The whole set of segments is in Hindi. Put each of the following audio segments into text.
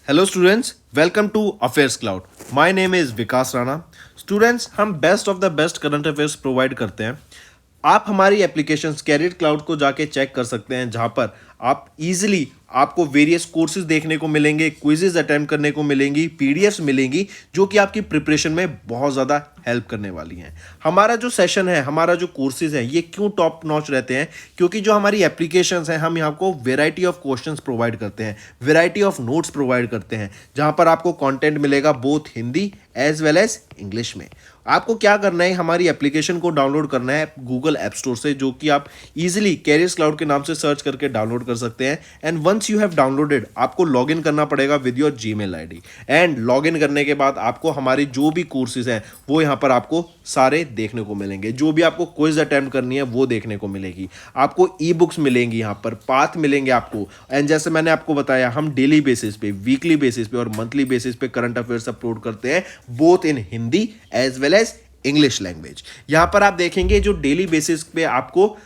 Hello students, welcome to affairs cloud. My name is Vikas Rana. Students, हम best of the best current affairs provide करते हैं। आप हमारी एप्लीकेशन कैरियर क्लाउड को जाके चेक कर सकते हैं, जहां पर आप इजीली आपको वेरियस कोर्सेज देखने को मिलेंगे, क्विजेज अटेम्प्ट करने को मिलेंगी, पीडीएफ्स मिलेंगी जो कि आपकी प्रिपरेशन में बहुत ज़्यादा हेल्प करने वाली हैं। हमारा जो सेशन है, हमारा जो कोर्सेज है, ये क्यों टॉप नॉच रहते हैं? क्योंकि जो हमारी एप्लीकेशंस हैं, हम यहाँ को वेराइटी ऑफ क्वेश्चंस प्रोवाइड करते हैं, वेराइटी ऑफ नोट्स प्रोवाइड करते हैं, जहां पर आपको कंटेंट मिलेगा both Hindi as well as English में। आपको क्या करना है, हमारी एप्लीकेशन को डाउनलोड करना है गूगल ऐप स्टोर से, जो कि आप इजीली कैरियर्स क्लाउड के नाम से सर्च करके डाउनलोड कर सकते हैं। And once you have downloaded, आपको लॉगिन करना पड़ेगा with your Gmail ID. And login करने के बाद आपको हमारी जो भी कोर्सेज हैं वो यहाँ पर आपको सारे देखने को मिलेंगे। जो भी आपको क्विज अटेम्प्ट करनी है वो देखने को मिलेगी। आपको ई बुक्स मिलेंगी, यहाँ पर पाथ मिलेंगे आपको। एंड जैसे मैंने आपको बताया, हम डेली बेसिस पे, वीकली बेसिस पे और मंथली बेसिस पे करंट अफेयर्स अपलोड करते हैं, both in Hindi as well as English language. यहां पर आप देखेंगे जो डेली बेसिस पे आपको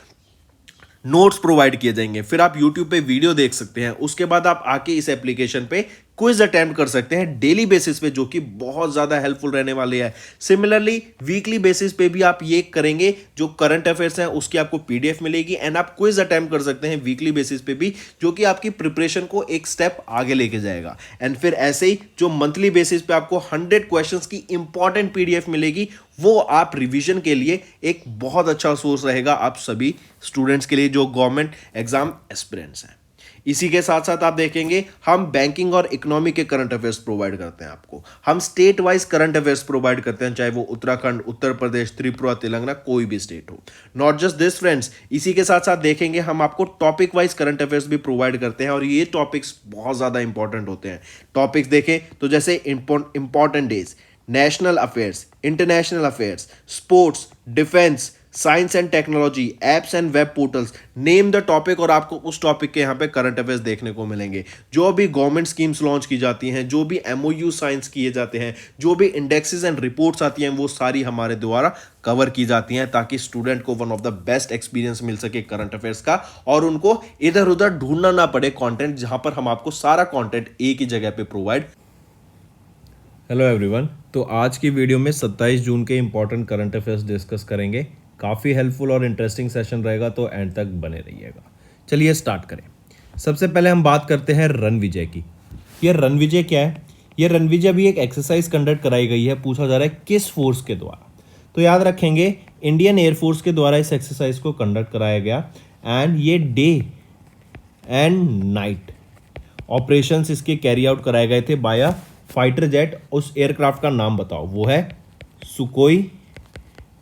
नोट्स प्रोवाइड किए जाएंगे, फिर आप YouTube पे वीडियो देख सकते हैं, उसके बाद आप आके इस एप्लीकेशन पे क्विज अटेम्प्ट कर सकते हैं डेली बेसिस पे, जो कि बहुत ज़्यादा हेल्पफुल रहने वाले हैं। सिमिलरली वीकली बेसिस पे भी आप ये करेंगे, जो करंट अफेयर्स हैं उसकी आपको पीडीएफ मिलेगी एंड आप क्विज अटेम्प्ट कर सकते हैं वीकली बेसिस पे भी, जो कि आपकी प्रिपरेशन को एक स्टेप आगे लेके जाएगा। एंड फिर ऐसे ही जो मंथली बेसिस पे आपको 100 क्वेश्चंस की इंपॉर्टेंट पीडीएफ मिलेगी, वो आप रिवीजन के लिए एक बहुत अच्छा सोर्स रहेगा आप सभी स्टूडेंट्स के लिए जो गवर्नमेंट एग्जाम एस्पिरेंट्स हैं। इसी के साथ साथ आप देखेंगे, हम बैंकिंग और इकोनॉमी के करंट अफेयर्स प्रोवाइड करते हैं आपको। हम state wise current affairs provide करते हैं, चाहे वो उत्तराखंड, उत्तर प्रदेश, त्रिपुरा, तेलंगाना, कोई भी स्टेट हो। नॉट जस्ट दिस फ्रेंड्स, इसी के साथ साथ देखेंगे हम आपको टॉपिक वाइज करंट अफेयर्स भी प्रोवाइड करते हैं, और ये टॉपिक्स बहुत ज़्यादा इंपॉर्टेंट होते हैं। टॉपिक्स देखें तो जैसे important days, national affairs, international affairs, sports, defence, science and technology, apps and web portals, name the topic, और आपको उस टॉपिक के यहाँ पे करंट अफेयर्स देखने को मिलेंगे। जो भी गवर्नमेंट स्कीम्स लॉन्च की जाती हैं, जो भी एमओयू साइंस किए जाते हैं, जो भी इंडेक्सेस एंड रिपोर्ट्स आती हैं, वो सारी हमारे द्वारा कवर की जाती हैं, ताकि स्टूडेंट को one of the best experience मिल सके करंट अफेयर्स का, और उनको इधर उधर ढूंढना ना पड़े कंटेंट, जहां पर हम आपको सारा कंटेंट एक ही जगह पे प्रोवाइड। हेलो एवरीवन, तो आज की वीडियो में 27 जून के इंपॉर्टेंट करंट अफेयर्स डिस्कस करेंगे। काफ़ी हेल्पफुल और इंटरेस्टिंग सेशन रहेगा, तो एंड तक बने रहिएगा। चलिए स्टार्ट करें। सबसे पहले हम बात करते हैं रणविजय की। ये रणविजय क्या है? ये रणविजय अभी एक एक्सरसाइज कंडक्ट कराई गई है। पूछा जा रहा है किस फोर्स के द्वारा। तो याद रखेंगे, इंडियन एयरफोर्स के द्वारा इस एक्सरसाइज को कंडक्ट कराया गया। एंड ये डे एंड नाइट ऑपरेशंस इसके कैरी आउट कराए गए थे बाय फाइटर जेट। उस एयरक्राफ्ट का नाम बताओ। वो है सुकोई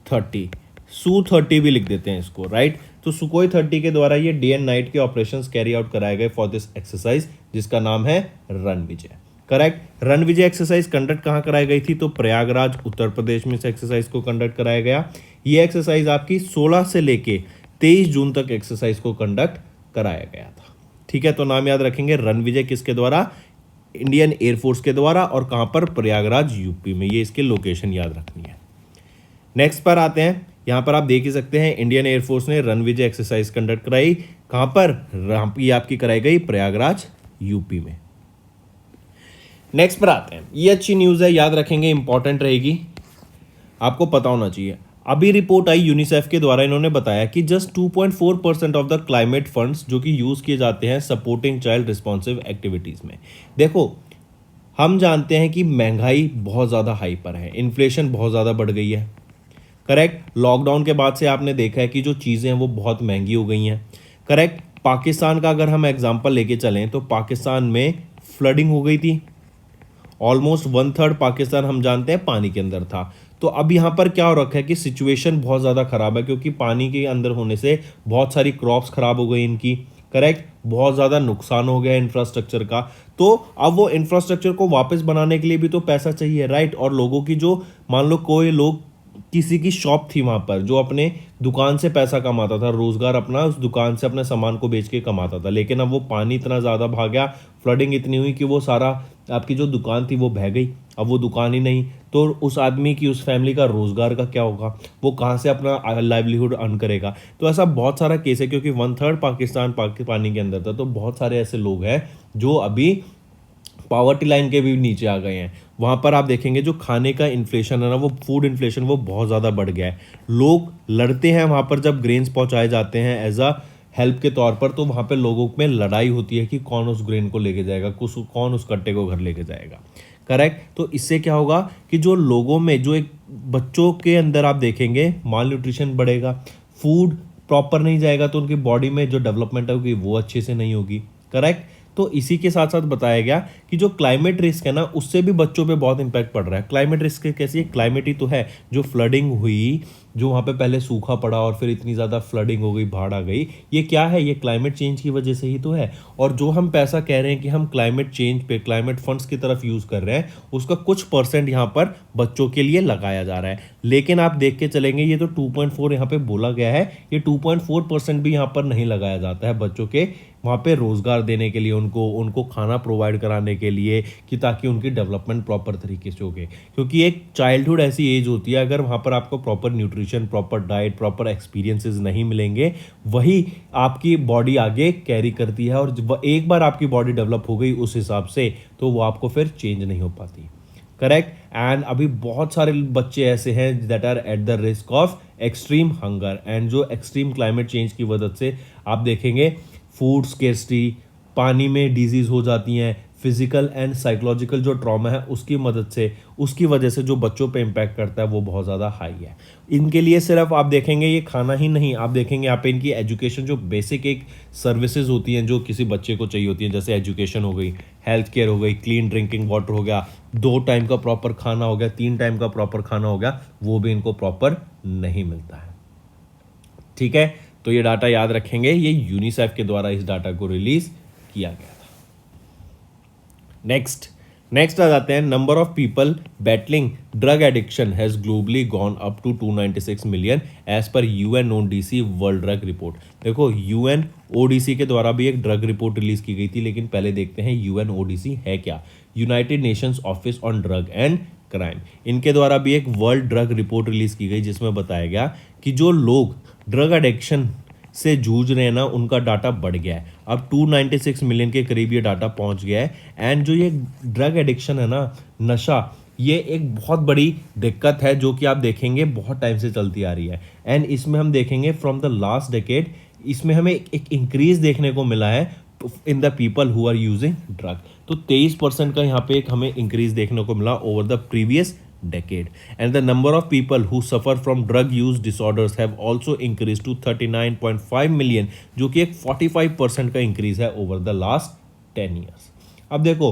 30, Su-30 भी लिख देते हैं इसको, राइट। तो सुकोई 30 के द्वारा ये डे एंड नाइट के ऑपरेशंस कैरी आउट कराए गए फॉर दिस एक्सरसाइज, जिसका नाम है Ranvijay. Correct. Ranvijay exercise conduct कहाँ कराई गई थी? तो प्रयागराज, उत्तर प्रदेश में इस एक्सरसाइज को कंडक्ट कराया गया। ये एक्सरसाइज आपकी 16 से लेके 23 जून तक एक्सरसाइज को कंडक्ट कराया गया था। ठीक है, तो नाम याद रखेंगे, रणविजय किसके द्वारा? इंडियन एयरफोर्स के द्वारा। और कहां पर? प्रयागराज, यूपी में। ये इसके लोकेशन याद रखनी है। नेक्स्ट पर आते हैं। यहां पर आप देख ही सकते हैं, इंडियन एयरफोर्स ने रणविजय एक्सरसाइज कंडक्ट कराई। कहां पर? ये आपकी कराई गई प्रयागराज, यूपी में। नेक्स्ट पर आते हैं। ये अच्छी न्यूज है, याद रखेंगे, इंपॉर्टेंट रहेगी, आपको पता होना चाहिए। अभी रिपोर्ट आई यूनिसेफ के द्वारा, इन्होंने बताया कि just 2.4% of the climate funds जो कि यूज किए जाते हैं सपोर्टिंग चाइल्ड रिस्पॉन्सिव एक्टिविटीज में। देखो, हम जानते हैं कि महंगाई बहुत ज़्यादा हाई पर है, इन्फ्लेशन बहुत ज़्यादा बढ़ गई है। करेक्ट। लॉकडाउन के बाद से आपने देखा है कि जो चीज़ें हैं वो बहुत महंगी हो गई हैं। करेक्ट। पाकिस्तान का अगर हम एग्जाम्पल लेके चलें तो पाकिस्तान में फ्लडिंग हो गई थी। ऑलमोस्ट 1/3 पाकिस्तान हम जानते हैं पानी के अंदर था। तो अब यहाँ पर क्या हो रखा है कि सिचुएशन बहुत ज़्यादा ख़राब है, क्योंकि पानी के अंदर होने से बहुत सारी क्रॉप्स ख़राब हो गई इनकी। करेक्ट। बहुत ज़्यादा नुकसान हो गया इंफ्रास्ट्रक्चर का। तो अब वो इंफ्रास्ट्रक्चर को वापस बनाने के लिए भी तो पैसा चाहिए, राइट। और लोगों की जो, मान लो कोई लोग, किसी की शॉप थी वहाँ पर जो अपने दुकान से पैसा कमाता था, रोजगार अपना उस दुकान से अपने सामान को बेच के कमाता था, लेकिन अब वो पानी इतना ज़्यादा भाग गया, फ्लडिंग इतनी हुई कि वो सारा, आपकी जो दुकान थी वो बह गई। अब वो दुकान ही नहीं, तो उस आदमी की, उस फैमिली का रोजगार का क्या होगा? वो कहाँ से अपना लाइवलीहुड अर्न करेगा? तो ऐसा बहुत सारा केस है, क्योंकि 1/3 पाकिस्तान पानी के अंदर था। तो बहुत सारे ऐसे लोग हैं जो अभी पॉवर्टी लाइन के भी नीचे आ गए हैं। वहाँ पर आप देखेंगे जो खाने का इन्फ्लेशन है ना, वो फूड इन्फ्लेशन वो बहुत ज़्यादा बढ़ गया है। लोग लड़ते हैं वहाँ पर जब ग्रेन्स पहुँचाए जाते हैं एज अ हेल्प के तौर पर, तो वहाँ पे लोगों में लड़ाई होती है कि कौन उस ग्रेन को लेके जाएगा, कौन उस कट्टे को घर लेके जाएगा। करेक्ट। तो इससे क्या होगा कि जो लोगों में जो एक बच्चों के अंदर आप देखेंगे माल न्यूट्रिशन बढ़ेगा, फूड प्रॉपर नहीं जाएगा तो उनकी बॉडी में जो डेवलपमेंट होगी वो अच्छे से नहीं होगी। करेक्ट। तो इसी के साथ साथ बताया गया कि जो क्लाइमेट रिस्क है ना, उससे भी बच्चों पे बहुत इंपैक्ट पड़ रहा है। क्लाइमेट रिस्क कैसी है? क्लाइमेट ही तो है। जो फ्लडिंग हुई, जो वहाँ पे पहले सूखा पड़ा और फिर इतनी ज़्यादा फ्लडिंग हो गई, बाढ़ आ गई, ये क्या है? ये क्लाइमेट चेंज की वजह से ही तो है। और जो हम पैसा कह रहे हैं कि हम क्लाइमेट चेंज पे, क्लाइमेट फंड्स की तरफ यूज़ कर रहे हैं, उसका कुछ परसेंट यहाँ पर बच्चों के लिए लगाया जा रहा है। लेकिन आप देख के चलेंगे, ये तो 2.4 यहाँ पे बोला गया है, ये 2.4% भी यहाँ पर नहीं लगाया जाता है बच्चों के वहाँ पे रोज़गार देने के लिए, उनको खाना प्रोवाइड कराने के लिए, कि ताकि उनकी डेवलपमेंट प्रॉपर तरीके से होगे। क्योंकि एक चाइल्डहुड ऐसी एज होती है, अगर वहाँ पर आपको proper nutrition, proper diet, proper experiences नहीं मिलेंगे, वही आपकी बॉडी आगे कैरी करती है। और एक बार आपकी बॉडी डेवलप हो गई उस हिसाब से, तो वो आपको फिर चेंज नहीं हो पाती। करेक्ट। एंड अभी बहुत सारे बच्चे ऐसे हैं that are at the risk of extreme hunger, and जो एक्सट्रीम क्लाइमेट चेंज की वजह से आप देखेंगे फूड स्केर्सिटी, पानी में डिजीज हो जाती हैं, फिजिकल एंड साइकोलॉजिकल जो ट्रॉमा है उसकी मदद से, उसकी वजह से जो बच्चों पे इम्पैक्ट करता है वो बहुत ज़्यादा हाई है। इनके लिए सिर्फ आप देखेंगे ये खाना ही नहीं, आप देखेंगे यहाँ पे इनकी एजुकेशन, जो बेसिक एक सर्विसेज होती हैं जो किसी बच्चे को चाहिए होती हैं, जैसे एजुकेशन हो गई, हेल्थ केयर हो गई, क्लीन ड्रिंकिंग वाटर हो गया, 2 टाइम का प्रॉपर खाना हो गया, 3 टाइम का प्रॉपर खाना हो गया, वो भी इनको प्रॉपर नहीं मिलता है। ठीक है, तो ये डाटा याद रखेंगे, ये यूनिसेफ के द्वारा इस डाटा को रिलीज किया गया था। नेक्स्ट आ जाते हैं, number of people battling drug addiction has globally gone up to 296 million as per UNODC world drug report. देखो, यूएनओडीसी के द्वारा भी एक ड्रग रिपोर्ट रिलीज की गई थी, लेकिन पहले देखते हैं यूएनओडीसी है क्या। United Nations office on drug and crime, इनके द्वारा भी एक वर्ल्ड ड्रग रिपोर्ट रिलीज की गई, जिसमें बताया गया कि जो लोग ड्रग एडिक्शन से जूझ रहे हैं ना, उनका डाटा बढ़ गया है। अब 296 मिलियन के करीब ये डाटा पहुंच गया है। एंड जो ये ड्रग एडिक्शन है ना, नशा, ये एक बहुत बड़ी दिक्कत है जो कि आप देखेंगे बहुत टाइम से चलती आ रही है। एंड इसमें हम देखेंगे फ्रॉम द लास्ट डेकेड, इसमें हमें एक इंक्रीज देखने को मिला है in the people who are using drug. तो 23% का यहाँ पे एक हमें इंक्रीज देखने को मिला over the previous decade, and the number of people who suffer from drug use disorders have also increased to 39.5 million, जो कि एक 45% का इंक्रीज है ओवर द लास्ट 10 years। अब देखो,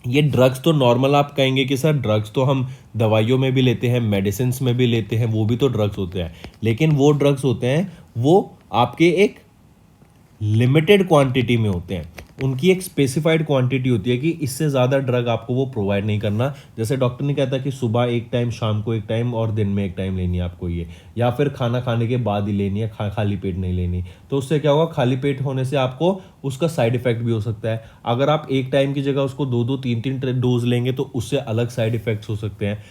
ये ड्रग्स तो नॉर्मल आप कहेंगे कि सर ड्रग्स तो हम दवाइयों में भी लेते हैं, मेडिसिन में भी लेते हैं, वो भी तो ड्रग्स होते हैं। लेकिन वो ड्रग्स होते हैं वो आपके एक लिमिटेड क्वांटिटी में होते हैं, उनकी एक स्पेसिफाइड क्वांटिटी होती है कि इससे ज़्यादा ड्रग आपको वो प्रोवाइड नहीं करना। जैसे डॉक्टर ने कहता कि सुबह एक टाइम, शाम को एक टाइम और दिन में एक टाइम लेनी है आपको ये, या फिर खाना खाने के बाद ही लेनी है, खाली पेट नहीं लेनी। तो उससे क्या होगा, खाली पेट होने से आपको उसका साइड इफेक्ट भी हो सकता है। अगर आप एक टाइम की जगह उसको 2-2, 3-3 डोज लेंगे तो उससे अलग साइड इफेक्ट्स हो सकते हैं।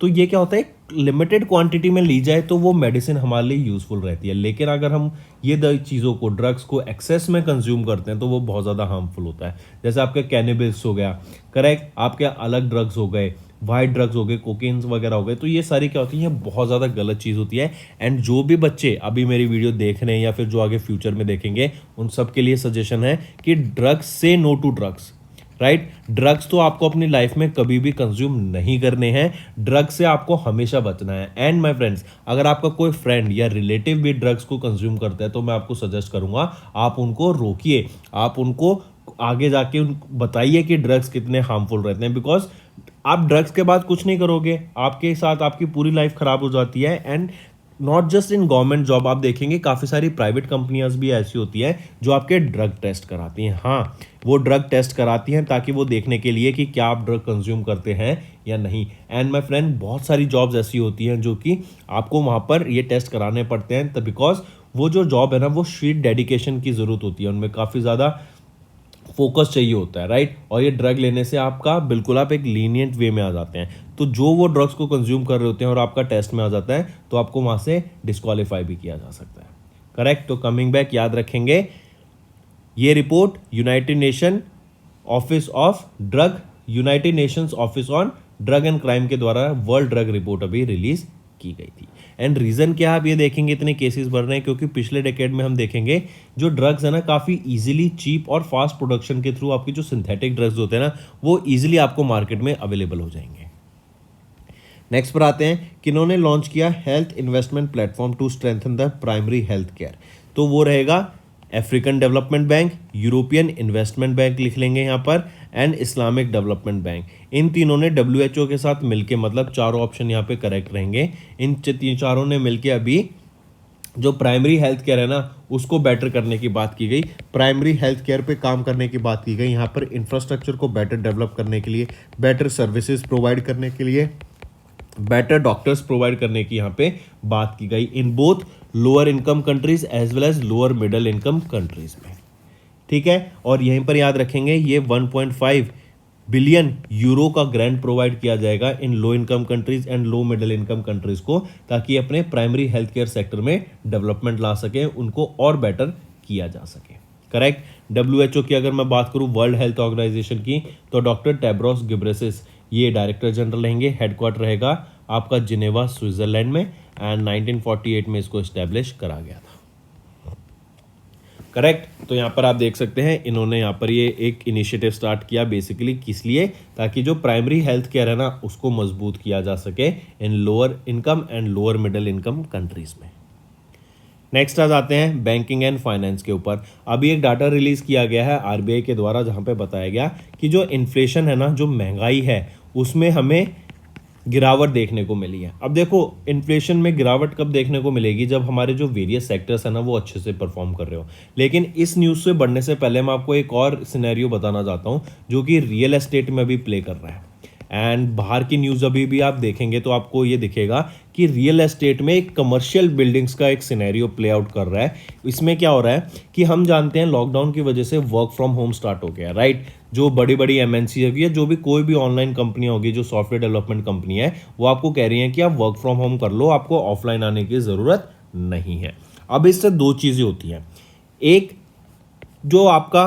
तो ये क्या होता है, लिमिटेड क्वांटिटी में ली जाए तो वो मेडिसिन हमारे लिए यूजफुल रहती है। लेकिन अगर हम ये चीज़ों को, ड्रग्स को एक्सेस में कंज्यूम करते हैं तो वो बहुत ज़्यादा हार्मफुल होता है। जैसे आपके कैनिबिस हो गया, करेक्ट, आपके अलग ड्रग्स हो गए, वाइट ड्रग्स हो गए, कोकेन्स वगैरह हो गए, तो ये सारी क्या होती है, ये बहुत ज़्यादा गलत चीज़ होती है। एंड जो भी बच्चे अभी मेरी वीडियो देख रहे हैं या फिर जो आगे फ्यूचर में देखेंगे, उन सब के लिए सजेशन है कि ड्रग्स से no to drugs. Right, drugs तो आपको अपनी लाइफ में कभी भी कंज्यूम नहीं करने हैं, ड्रग्स से आपको हमेशा बचना है। एंड माय फ्रेंड्स, अगर आपका कोई फ्रेंड या रिलेटिव भी ड्रग्स को कंज्यूम करता है तो मैं आपको सजेस्ट करूंगा आप उनको रोकिए, आप उनको आगे जाके बताइए कि ड्रग्स कितने हार्मफुल रहते हैं। बिकॉज आप ड्रग्स के बाद कुछ नहीं करोगे, आपके साथ आपकी पूरी लाइफ खराब हो जाती है। And not just in government job, आप देखेंगे काफ़ी सारी प्राइवेट कंपनियां भी ऐसी होती हैं जो आपके ड्रग टेस्ट कराती हैं। हाँ, वो ड्रग टेस्ट कराती हैं ताकि वो देखने के लिए कि क्या आप ड्रग कंज्यूम करते हैं या नहीं। एंड माय फ्रेंड, बहुत सारी जॉब्स ऐसी होती हैं जो कि आपको वहाँ पर ये टेस्ट कराने पड़ते हैं, तब बिकॉज वो जो जॉब है ना, वो शीट डेडिकेशन की ज़रूरत होती है, उनमें काफ़ी ज़्यादा फोकस चाहिए होता है। राइट, और ये ड्रग लेने से आपका बिल्कुल आप एक लीनियंट वे में आ जाते हैं। तो जो वो ड्रग्स को कंज्यूम कर रहे होते हैं और आपका टेस्ट में आ जाता है तो आपको वहाँ से डिस्क्वालीफाई भी किया जा सकता है। करेक्ट, तो कमिंग बैक, याद रखेंगे ये report United nation office of drug, United Nations office on drug and crime के द्वारा वर्ल्ड ड्रग रिपोर्ट अभी रिलीज की गई थी। एंड रीजन क्या है, आप ये देखेंगे इतने केसेस बढ़ रहे हैं क्योंकि पिछले डेकेड में हम देखेंगे जो ड्रग्स है ना काफ़ी इजीली चीप और फास्ट प्रोडक्शन के थ्रू आपके जो सिंथेटिक ड्रग्स होते हैं ना वो इजीली आपको मार्केट में अवेलेबल हो जाएंगे। नेक्स्ट पर आते हैं कि इन्होंने लॉन्च किया health investment platform to strengthen the primary health care. तो वो रहेगा African development bank, European investment bank लिख लेंगे यहाँ पर, एंड इस्लामिक डेवलपमेंट बैंक। इन तीनों ने WHO के साथ मिलके, मतलब चारों ऑप्शन यहाँ पे करेक्ट रहेंगे, इन चारों ने मिलके अभी जो प्राइमरी हेल्थ केयर है ना उसको बेटर करने की बात की गई, प्राइमरी हेल्थ केयर पे काम करने की बात की गई, यहाँ पर इंफ्रास्ट्रक्चर को बेटर डेवलप करने के लिए, बेटर सर्विसेज प्रोवाइड करने के लिए, बेटर डॉक्टर्स प्रोवाइड करने की यहाँ पे बात की गई in both lower income countries as well as lower middle income countries में। ठीक है, और यहीं पर याद रखेंगे ये 1.5 बिलियन यूरो का ग्रांट प्रोवाइड किया जाएगा in low income countries and low middle income countries को, ताकि अपने प्राइमरी हेल्थ केयर सेक्टर में डेवलपमेंट ला सके, उनको और बेटर किया जा सके। करेक्ट। WHO की अगर मैं बात करूं, वर्ल्ड हेल्थ ऑर्गेनाइजेशन की, तो डॉक्टर टेड्रोस गिब्रेसिस ये डायरेक्टर जनरल रहेंगे। हेडक्वार्टर रहेगा आपका जिनेवा स्विट्जरलैंड में, एंड 1948 में इसको इस्टेब्लिश करा गया था। करेक्ट। तो यहाँ पर आप देख सकते हैं इन्होंने यहाँ पर ये एक इनिशिएटिव स्टार्ट किया बेसिकली किस लिए, ताकि जो प्राइमरी हेल्थ केयर है ना उसको मजबूत किया जा सके इन lower income and lower middle income countries में। नेक्स्ट आ जाते हैं बैंकिंग एंड फाइनेंस के ऊपर। अभी एक डाटा रिलीज किया गया है RBI के द्वारा, जहां पे बताया गया कि जो इन्फ्लेशन है ना, जो महंगाई है, उसमें हमें गिरावट देखने को मिली है। अब देखो इन्फ्लेशन में गिरावट कब देखने को मिलेगी, जब हमारे जो वेरियस सेक्टर्स है ना वो अच्छे से परफॉर्म कर रहे हो। लेकिन इस न्यूज़ से बढ़ने से पहले मैं आपको एक और सिनेरियो बताना चाहता हूँ जो कि रियल एस्टेट में भी प्ले कर रहा है। एंड बाहर की न्यूज़ अभी भी आप देखेंगे तो आपको ये दिखेगा कि रियल एस्टेट में एक कमर्शियल बिल्डिंग्स का एक सिनेरियो प्ले आउट कर रहा है। इसमें क्या हो रहा है कि हम जानते हैं लॉकडाउन की वजह से वर्क फ्रॉम होम स्टार्ट हो गया, राइट। जो बड़ी बड़ी MNC होगी या जो भी कोई भी ऑनलाइन कंपनियां होगी, जो सॉफ्टवेयर डेवलपमेंट कंपनी है, वो आपको कह रही हैं कि आप वर्क फ्रॉम होम कर लो, आपको ऑफलाइन आने की ज़रूरत नहीं है। अब इससे दो चीज़ें होती हैं, एक जो आपका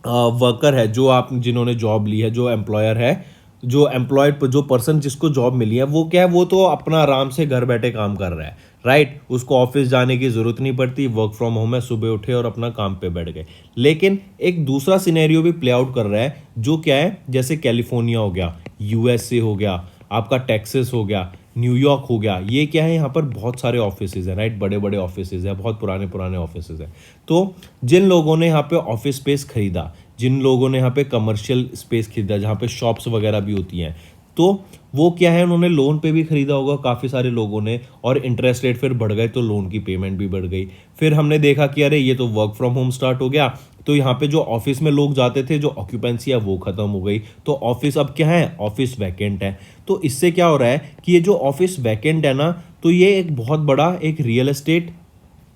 वर्कर है, जो आप जिन्होंने जॉब ली है, जो एम्प्लॉयर है, जो एम्प्लॉयड जो पर्सन जिसको जॉब मिली है, वो क्या है, वो तो अपना आराम से घर बैठे काम कर रहा है, राइट। उसको ऑफिस जाने की जरूरत नहीं पड़ती, वर्क फ्रॉम होम है, सुबह उठे और अपना काम पे बैठ गए। लेकिन एक दूसरा सिनेरियो भी प्ले आउट कर रहा है, जो क्या है, जैसे कैलिफोर्निया हो गया, USA हो गया, आपका टेक्सास हो गया, न्यूयॉर्क हो गया। ये क्या है, यहाँ पर बहुत सारे ऑफिसेज हैं, राइट, बड़े बड़े ऑफिसेज हैं, बहुत पुराने पुराने ऑफिसेज हैं। तो जिन लोगों ने यहाँ पे ऑफिस स्पेस खरीदा, जिन लोगों ने यहाँ पे कमर्शियल स्पेस खरीदा जहाँ पे शॉप्स वगैरह भी होती हैं, तो वो क्या है, उन्होंने लोन पे भी खरीदा होगा काफ़ी सारे लोगों ने, और इंटरेस्ट रेट फिर बढ़ गए तो लोन की पेमेंट भी बढ़ गई। फिर हमने देखा कि अरे ये तो वर्क फ्रॉम होम स्टार्ट हो गया, तो यहाँ पे जो ऑफिस में लोग जाते थे, जो ऑक्यूपेंसी है वो खत्म हो गई, तो ऑफिस अब क्या है, ऑफिस वैकेंट है। तो इससे क्या हो रहा है कि ये जो ऑफिस वैकेंट है ना, तो ये एक बहुत बड़ा एक रियल एस्टेट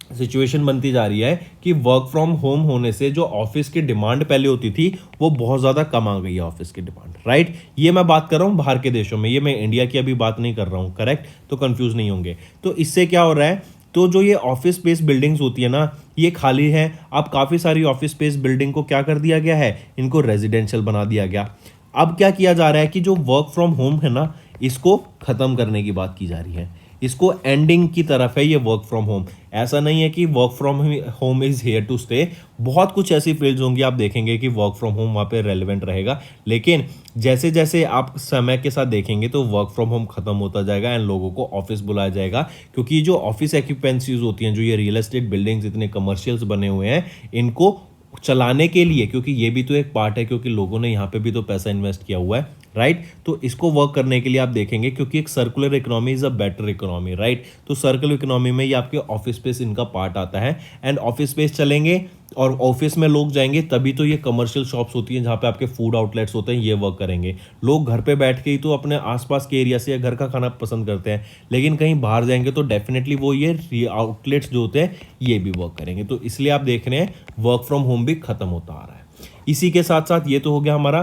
सिचुएशन बनती जा रही है कि वर्क फ्रॉम होम होने से जो ऑफिस की डिमांड पहले होती थी वो बहुत ज़्यादा कम आ गई है, ऑफिस की डिमांड, राइट। ये मैं बात कर रहा हूँ बाहर के देशों में, ये मैं इंडिया की अभी बात नहीं कर रहा हूँ, करेक्ट। तो कंफ्यूज नहीं होंगे। तो इससे क्या हो रहा है, तो जो ये ऑफिस स्पेस बिल्डिंग्स होती है ना, ये खाली है। अब काफ़ी सारी ऑफिस स्पेस बिल्डिंग को क्या कर दिया गया है, इनको रेजिडेंशियल बना दिया गया। अब क्या किया जा रहा है कि जो वर्क फ्रॉम होम है ना, इसको ख़त्म करने की बात की जा रही है, इसको एंडिंग की तरफ है ये वर्क फ्रॉम होम। ऐसा नहीं है कि work from home is here to stay, बहुत कुछ ऐसी फील्ड्स होंगी आप देखेंगे कि वर्क फ्रॉम होम वहाँ पे रेलिवेंट रहेगा। लेकिन जैसे जैसे आप समय के साथ देखेंगे तो वर्क फ्रॉम होम खत्म होता जाएगा एंड लोगों को ऑफिस बुलाया जाएगा, क्योंकि जो ऑफिस एक्यूपेंसीज होती हैं, जो ये रियल एस्टेट बिल्डिंग्स इतने कमर्शियल्स बने हुए हैं, इनको चलाने के लिए, क्योंकि ये भी तो एक पार्ट है, क्योंकि लोगों ने यहाँ पे भी तो पैसा इन्वेस्ट किया हुआ है, राइट। तो इसको वर्क करने के लिए आप देखेंगे, क्योंकि एक circular economy is a better economy, right. तो सर्कुलर इकोनॉमी में ये आपके ऑफिस स्पेस इनका पार्ट आता है, एंड ऑफिस स्पेस चलेंगे और ऑफिस में लोग जाएंगे, तभी तो ये कमर्शियल शॉप्स होती हैं जहाँ पे आपके फूड आउटलेट्स होते हैं, ये वर्क करेंगे। लोग घर पे बैठ के ही तो अपने आसपास के एरिया से या घर का खाना पसंद करते हैं, लेकिन कहीं बाहर जाएंगे तो डेफिनेटली वो ये आउटलेट्स जो होते हैं ये भी वर्क करेंगे। तो इसलिए आप देख रहे हैं वर्क फ्रॉम होम भी खत्म होता आ रहा है। इसी के साथ साथ ये तो हो गया हमारा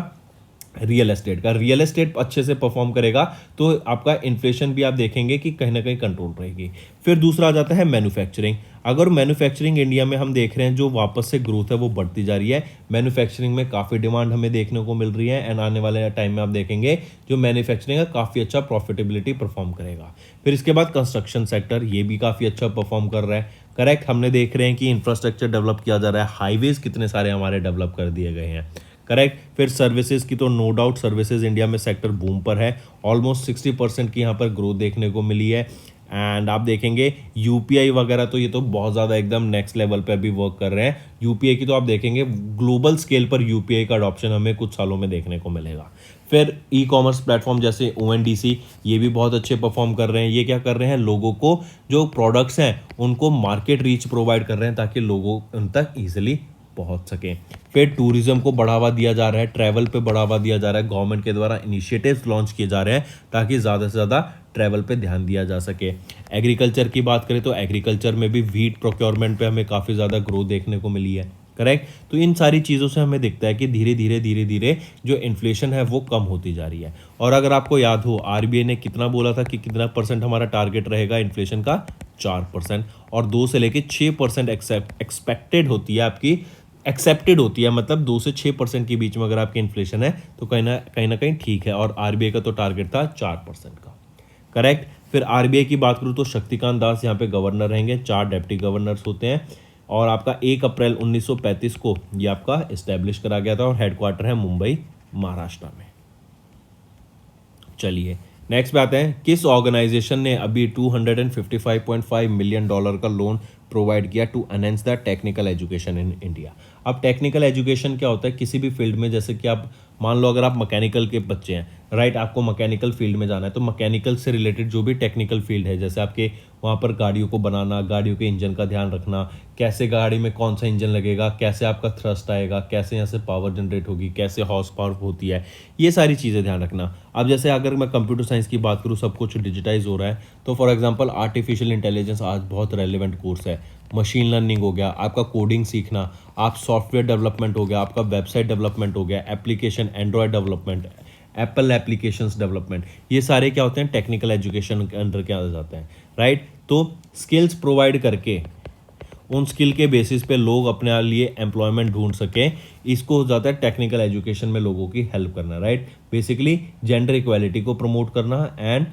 रियल एस्टेट अच्छे से परफॉर्म करेगा तो आपका इन्फ्लेशन भी आप देखेंगे कि कहीं ना कहीं कंट्रोल रहेगी। फिर दूसरा आ जाता है मैन्युफैक्चरिंग। अगर मैन्युफैक्चरिंग इंडिया में हम देख रहे हैं जो वापस से ग्रोथ है वो बढ़ती जा रही है, मैन्युफैक्चरिंग में काफ़ी डिमांड हमें देखने को मिल रही है एंड आने वाले टाइम में आप देखेंगे जो मैन्युफैक्चरिंग है काफ़ी अच्छा प्रॉफिटेबिलिटी परफॉर्म करेगा। फिर इसके बाद कंस्ट्रक्शन सेक्टर, ये भी काफ़ी अच्छा परफॉर्म कर रहा है। करेक्ट, हमने देख रहे हैं कि इंफ्रास्ट्रक्चर डेवलप किया जा रहा है, हाईवेज कितने सारे हमारे डेवलप कर दिए गए हैं। करेक्ट। फिर सर्विसेज की तो नो डाउट सर्विसेज इंडिया में सेक्टर बूम पर है, ऑलमोस्ट 60% की यहाँ पर ग्रोथ देखने को मिली है। एंड आप देखेंगे यूपीआई वगैरह तो ये तो बहुत ज़्यादा एकदम नेक्स्ट लेवल पे अभी वर्क कर रहे हैं। यूपीआई की तो आप देखेंगे ग्लोबल स्केल पर यूपीआई का अडॉप्शन हमें कुछ सालों में देखने को मिलेगा। फिर ई कॉमर्स प्लेटफॉर्म जैसे ओएनडीसी, ये भी बहुत अच्छे परफॉर्म कर रहे हैं। ये क्या कर रहे हैं, लोगों को जो प्रोडक्ट्स हैं उनको मार्केट रीच प्रोवाइड कर रहे हैं ताकि लोगों उन तक ईजिली पहुंच सकें। फिर टूरिज्म को बढ़ावा दिया जा रहा है, ट्रैवल पे बढ़ावा दिया जा रहा है, गवर्नमेंट के द्वारा इनिशिएटिव्स लॉन्च किए जा रहे हैं ताकि ज़्यादा से ज़्यादा ट्रैवल पे ध्यान दिया जा सके। एग्रीकल्चर की बात करें तो एग्रीकल्चर में भी व्हीट प्रोक्योरमेंट पे हमें काफ़ी ज़्यादा ग्रोथ देखने को मिली है। करेक्ट। तो इन सारी चीज़ों से हमें दिखता है कि धीरे धीरे जो इन्फ्लेशन है वो कम होती जा रही है। और अगर आपको याद हो आरबीआई ने कितना बोला था कि कितना परसेंट हमारा टारगेट रहेगा इन्फ्लेशन का, 4%, और 2 से लेके 6% एक्सपेक्टेड होती है आपकी, एक्सेप्टेड होती है, मतलब 2 से 6% के बीच में अगर आपकी इन्फ्लेशन है तो कहीं ना कहीं ठीक है। और आरबीआई का तो टारगेट था 4% का। करेक्ट। फिर आरबीआई की बात करूँ तो शक्तिकांत दास यहाँ पे गवर्नर रहेंगे, 4 डेप्टी गवर्नर्स होते हैं। और आपका 1 अप्रैल 1935 को ये आपका इस्टेब्लिश करा गया था और हेडक्वार्टर है मुंबई, महाराष्ट्र में। चलिए नेक्स्ट पे आते हैं, किस ऑर्गेनाइजेशन ने अभी $255.5 मिलियन का लोन प्रोवाइड किया to enhance the technical education in India. अब टेक्निकल एजुकेशन क्या होता है, किसी भी फील्ड में, जैसे कि आप मान लो अगर आप मैकेनिकल के बच्चे हैं, राइट, आपको मैकेनिकल फील्ड में जाना है तो मैकेनिकल से रिलेटेड जो भी टेक्निकल फील्ड है, जैसे आपके वहाँ पर गाड़ियों को बनाना, गाड़ियों के इंजन का ध्यान रखना, कैसे गाड़ी में कौन सा इंजन लगेगा, कैसे आपका थ्रस्ट आएगा, कैसे यहाँ से पावर जनरेट होगी, कैसे हॉर्स पावर होती है, ये सारी चीज़ें ध्यान रखना। अब जैसे अगर मैं कंप्यूटर साइंस की बात करूँ, सब कुछ डिजिटाइज हो रहा है, तो फॉर एग्जांपल आर्टिफिशियल इंटेलिजेंस आज बहुत रेलेवेंट कोर्स है। मशीन लर्निंग हो गया, आपका कोडिंग सीखना, आप सॉफ्टवेयर डेवलपमेंट हो गया, आपका वेबसाइट डेवलपमेंट हो गया, application Android development, Apple applications development, ये सारे क्या होते हैं, टेक्निकल एजुकेशन के अंडर क्या जाते हैं, राइट। तो स्किल्स प्रोवाइड करके उन स्किल के बेसिस पे लोग अपने लिए एम्प्लॉयमेंट ढूंढ सकें, इसको हो जाता है टेक्निकल एजुकेशन में लोगों की हेल्प करना, राइट। बेसिकली जेंडर इक्वालिटी को प्रमोट करना एंड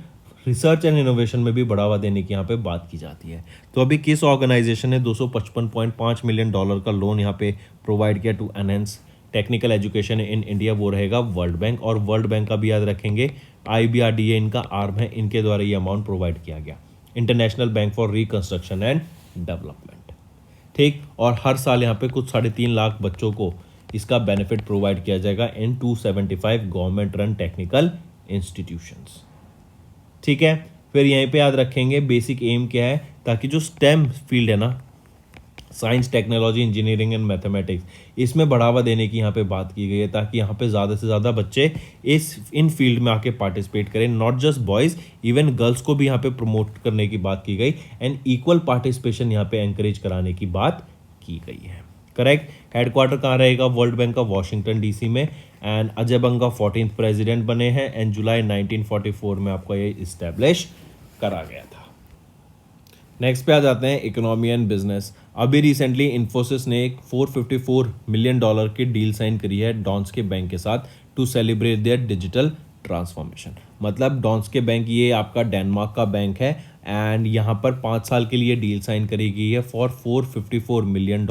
रिसर्च एंड इनोवेशन में भी बढ़ावा देने की यहाँ पे बात की जाती है। तो अभी किस ऑर्गेनाइजेशन ने $255.5 मिलियन का लोन यहाँ पे प्रोवाइड किया to enhance technical education in India, वो रहेगा वर्ल्ड बैंक। और वर्ल्ड बैंक का भी याद रखेंगे, IBRDA इनका आर्म है, इनके द्वारा ये अमाउंट प्रोवाइड किया गया, international bank for reconstruction and development, ठीक। और हर साल यहाँ पे कुछ 3.5 लाख बच्चों को इसका बेनिफिट प्रोवाइड किया जाएगा इन 275 गवर्नमेंट रन टेक्निकल इंस्टीट्यूशंस, ठीक है। फिर यहीं पे याद रखेंगे बेसिक एम क्या है, ताकि जो स्टेम फील्ड है ना, science, technology, engineering and mathematics, इसमें बढ़ावा देने की यहाँ पे बात की गई है ताकि यहाँ पे ज़्यादा से ज़्यादा बच्चे इन फील्ड में आके पार्टिसिपेट करें। Not just boys, even girls को भी यहाँ पे प्रमोट करने की बात की गई एंड इक्वल पार्टिसिपेशन यहाँ पे एंकरेज कराने की बात की गई है। करेक्ट। हेडक्वार्टर कहाँ रहेगा वर्ल्ड बैंक का, वॉशिंगटन DC में। And Ajay Banga 14th president बने हैं एंड जुलाई 1944 में आपका ये इस्टेब्लिश करा गया था। नेक्स्ट पे आ जाते हैं इकोनॉमी एंड बिजनेस। अभी रिसेंटली इन्फोसिस ने एक $454 मिलियन की डील साइन करी है डॉन्स्के बैंक के साथ to celebrate their digital transformation. मतलब डॉन्स्के बैंक ये आपका डेनमार्क का बैंक है एंड यहाँ पर 5 साल के लिए डील साइन करी गई है फॉर $454 मिलियन।